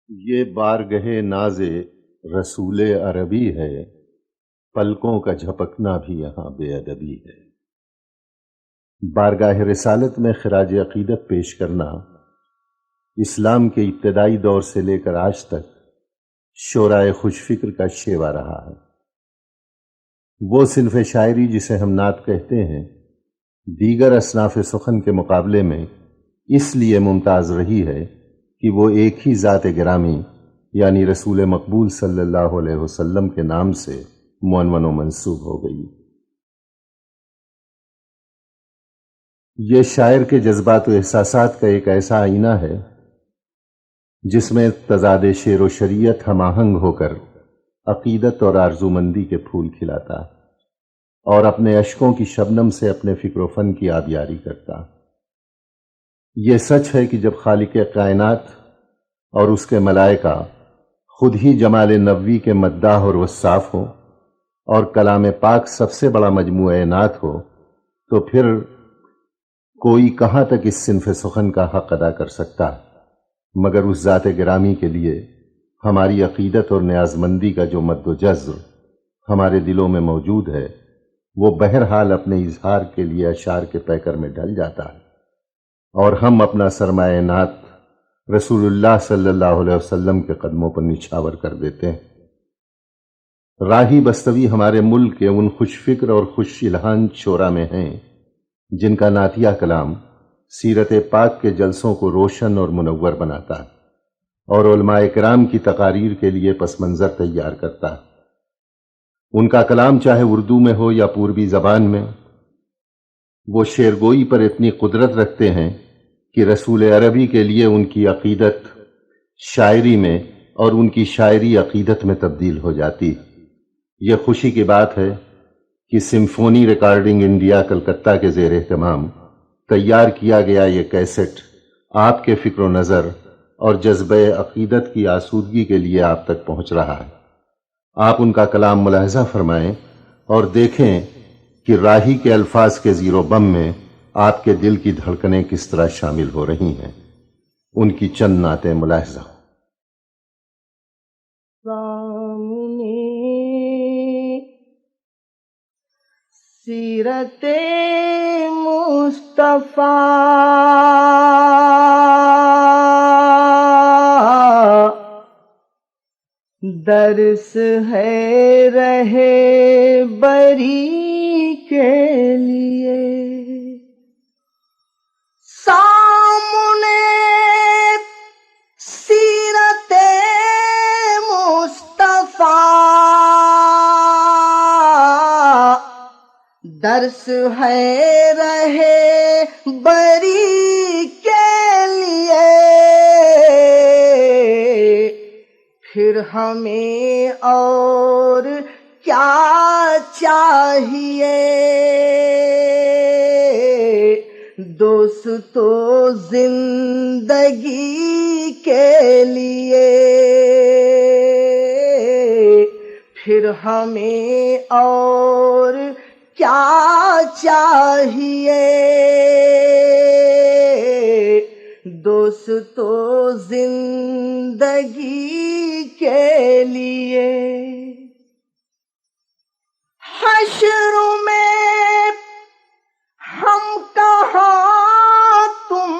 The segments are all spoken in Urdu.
یہ بارگہ ناز رسول عربی ہے، پلکوں کا جھپکنا بھی یہاں بے ادبی ہے۔ بارگاہ رسالت میں خراج عقیدت پیش کرنا اسلام کے ابتدائی دور سے لے کر آج تک شعراء خوش فکر کا شیوا رہا ہے۔ وہ صنف شاعری جسے ہم نعت کہتے ہیں، دیگر اصناف سخن کے مقابلے میں اس لیے ممتاز رہی ہے کہ وہ ایک ہی ذات گرامی یعنی رسول مقبول صلی اللہ علیہ وسلم کے نام سے معنون و منسوب ہو گئی۔ یہ شاعر کے جذبات و احساسات کا ایک ایسا آئینہ ہے جس میں تضاد شعر و شریعت ہم آہنگ ہو کر عقیدت اور آرزومندی کے پھول کھلاتا اور اپنے اشکوں کی شبنم سے اپنے فکر و فن کی آبیاری کرتا۔ یہ سچ ہے کہ جب خالق کائنات اور اس کے ملائکہ خود ہی جمال نبوی کے مداح اور وصاف ہو اور کلام پاک سب سے بڑا مجموعہ نعت ہو تو پھر کوئی کہاں تک اس صنف سخن کا حق ادا کر سکتا، مگر اس ذات گرامی کے لیے ہماری عقیدت اور نیازمندی کا جو مد و جزر ہمارے دلوں میں موجود ہے وہ بہرحال اپنے اظہار کے لیے اشعار کے پیکر میں ڈھل جاتا ہے، اور ہم اپنا سرمایہ نعت رسول اللہ صلی اللہ علیہ وسلم کے قدموں پر نچھاور کر دیتے ہیں۔ راہی بستوی ہمارے ملک کے ان خوش فکر اور خوش الہان شعراء میں ہیں جن کا نعتیہ کلام سیرت پاک کے جلسوں کو روشن اور منور بناتا اور علماء کرام کی تقاریر کے لیے پس منظر تیار کرتا۔ ان کا کلام چاہے اردو میں ہو یا پوربی زبان میں، وہ شعرگوئی پر اتنی قدرت رکھتے ہیں کہ رسول عربی کے لیے ان کی عقیدت شاعری میں اور ان کی شاعری عقیدت میں تبدیل ہو جاتی۔ یہ خوشی کی بات ہے کہ سمفونی ریکارڈنگ انڈیا کلکتہ کے زیر اہتمام تیار کیا گیا یہ کیسٹ آپ کے فکر و نظر اور جذبہ عقیدت کی آسودگی کے لیے آپ تک پہنچ رہا ہے۔ آپ ان کا کلام ملاحظہ فرمائیں اور دیکھیں کہ راہی کے الفاظ کے زیر و بم میں آپ کے دل کی دھڑکنیں کس طرح شامل ہو رہی ہیں۔ ان کی چند نعتیں ملاحظہ۔ سیرت مصطفیٰ درس ہے رہے بری کے لیے، سامنے سیرت مصطفیٰ درس ہے رہے بری کے لیے، پھر ہمیں اور کیا چاہیے، دوستو زندگی کے لیے، پھر ہمیں اور کیا چاہیے، دوستو زندگی کے لیے۔ حشر میں ہم کہاں تم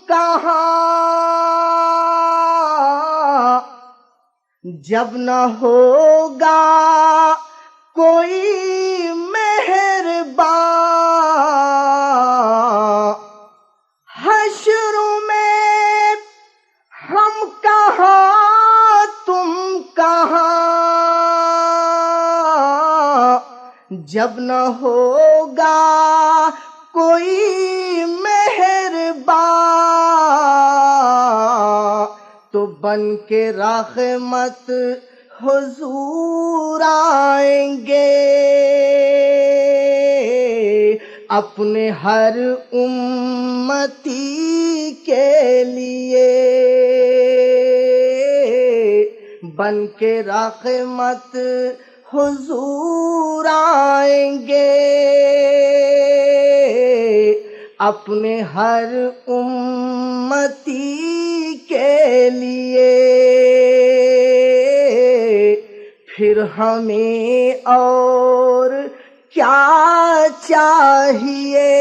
کہاں، جب نہ ہوگا کوئی مہربان، حشر میں ہم کہاں تم کہاں، جب نہ ہوگا کوئی مہربان، تو بن کے رحمت حضور آئیں گے، اپنے ہر امتی کے لیے، بن کے رحمت حضور آئیں گے، اپنے ہر امتی کے لیے۔ پھر ہمیں اور کیا چاہیے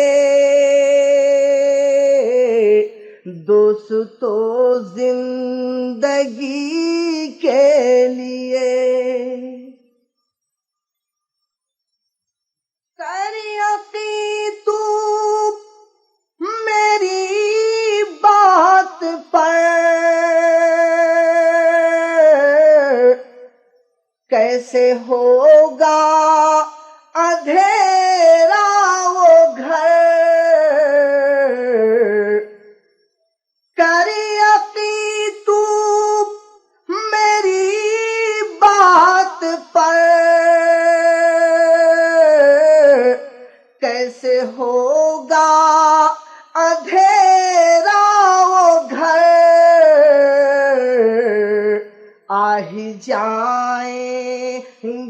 دوستو زندگی کے لیے کر یقین تو میری بات پر کیسے ہوگا اندھیرا وہ گھر کر یقین تو میری بات پر کیسے ہوگا اندھیرا وہ گھر آ ہی جائیں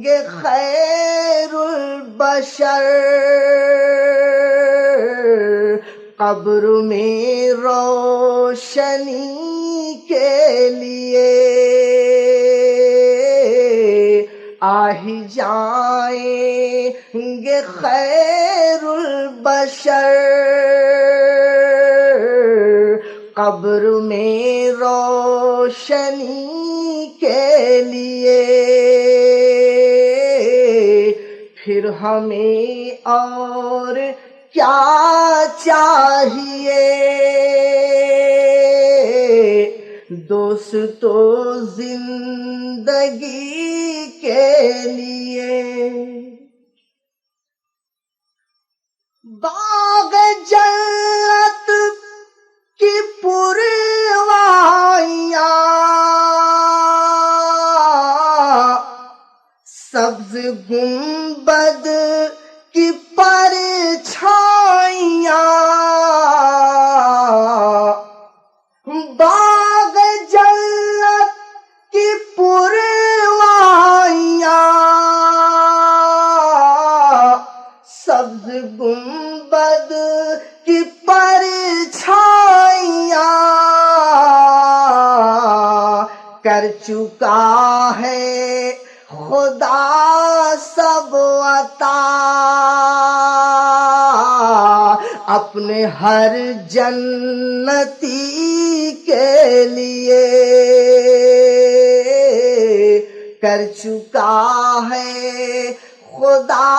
گے خیر البشر قبر میں روشنی کے لیے آ ہی جائیں گے خیر البشر قبر میں روشنی کے لیے پھر ہمیں اور کیا چاہیے دوستو زندگی کے لیے باغ جنت کی پروائیاں سبز گنبد کی پرچھائیاں باغ جنت کی پروائیاں سبز گنبد کی پرچھائیاں کر چکا ہے خدا سب عطا اپنے ہر جنتی کے لیے کر چکا ہے خدا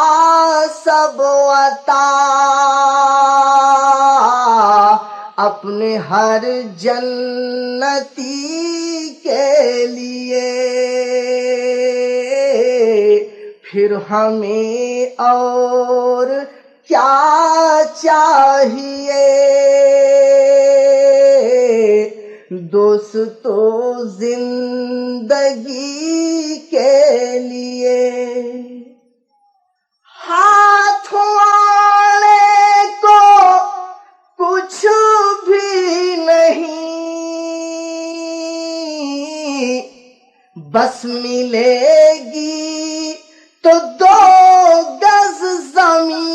سب عطا اپنے ہر جنتی کے لیے پھر ہمیں اور کیا چاہیے دوستو زندگی کے لیے ہاتھ والے کو کچھ بھی نہیں بس ملے گی تو 2 گز زمین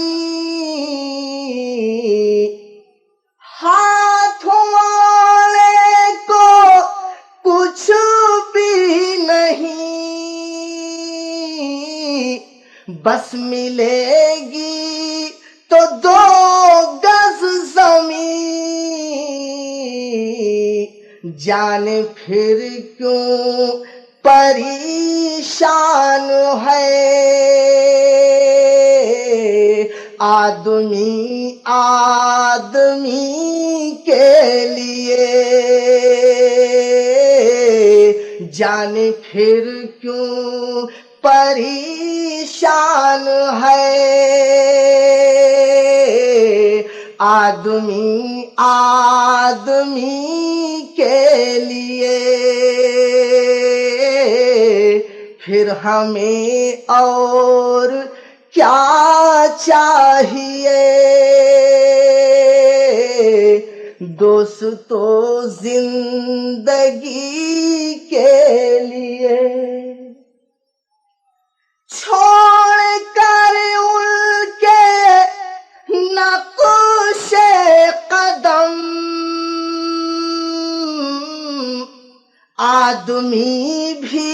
ہاتھ والے کو کچھ بھی نہیں بس ملے گی تو 2 گز زمین جانے پھر کیوں پریشان ہے آدمی کے لیے جانے پھر کیوں پریشان ہے آدمی کے لیے پھر ہمیں اور کیا چاہیے دوستو زندگی کے لیے چھوڑ کر ان کے نقش قدم آدمی بھی